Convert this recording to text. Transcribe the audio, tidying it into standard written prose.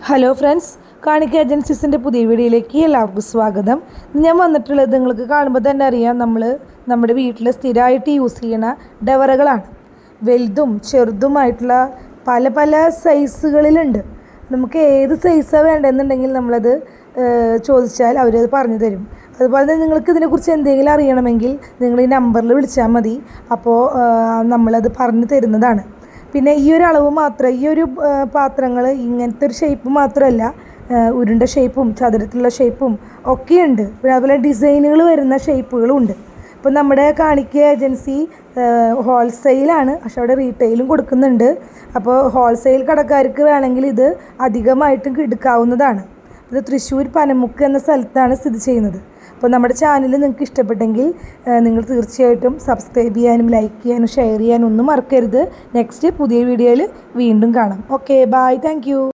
Hello friends, കാണിക്ക ഏജൻസീസിൻ്റെ പുതിയ വീഡിയോയിലേക്ക് എല്ലാവർക്കും സ്വാഗതം. ഞാൻ വന്നിട്ടുള്ളത് നിങ്ങൾക്ക് കാണുമ്പോൾ തന്നെ അറിയാം, നമ്മുടെ വീട്ടിൽ സ്ഥിരമായിട്ട് യൂസ് ചെയ്യണ ഡവറകളാണ്. വലുതും ചെറുതുമായിട്ടുള്ള പല പല സൈസുകളിലുണ്ട്. നമുക്ക് ഏത് സൈസാണ് വേണ്ടതെന്നുണ്ടെങ്കിൽ നമ്മളത് ചോദിച്ചാൽ അവരത് പറഞ്ഞു തരും. അതുപോലെ തന്നെ നിങ്ങൾക്ക് ഇതിനെക്കുറിച്ച് എന്തെങ്കിലും അറിയണമെങ്കിൽ നിങ്ങൾ ഈ നമ്പറിൽ വിളിച്ചാൽ മതി. അപ്പോൾ നമ്മളത് പറഞ്ഞു തരുന്നതാണ്. പിന്നെ ഈ ഒരു അളവ് മാത്രം, ഈ ഒരു പാത്രങ്ങൾ ഇങ്ങനത്തെ ഒരു ഷേപ്പ് മാത്രമല്ല, ഉരുണ്ട ഷേപ്പും ചതുരത്തിലുള്ള ഷേപ്പും ഒക്കെയുണ്ട്. പിന്നെ അതുപോലെ ഡിസൈനുകൾ വരുന്ന ഷേപ്പുകളും ഉണ്ട്. അപ്പോൾ നമ്മുടെ കാണിക്ക ഏജൻസി ഹോൾസെയിലാണ്, പക്ഷെ അവിടെ റീറ്റെയിലും കൊടുക്കുന്നുണ്ട്. അപ്പോൾ ഹോൾസെയിൽ കടക്കാർക്ക് വേണമെങ്കിൽ ഇത് അധികമായിട്ടും എടുക്കാവുന്നതാണ്. ഇത് തൃശ്ശൂർ പനമുക്ക് എന്ന സ്ഥലത്താണ് സ്ഥിതി ചെയ്യുന്നത്. അപ്പോൾ നമ്മുടെ ചാനൽ നിങ്ങൾക്ക് ഇഷ്ടപ്പെട്ടെങ്കിൽ നിങ്ങൾ തീർച്ചയായിട്ടും സബ്സ്ക്രൈബ് ചെയ്യാനും ലൈക്ക് ചെയ്യാനും ഷെയർ ചെയ്യാനും ഒന്നും മറക്കരുത്. നെക്സ്റ്റ് പുതിയ വീഡിയോയിൽ വീണ്ടും കാണാം. Okay, bye, thank U.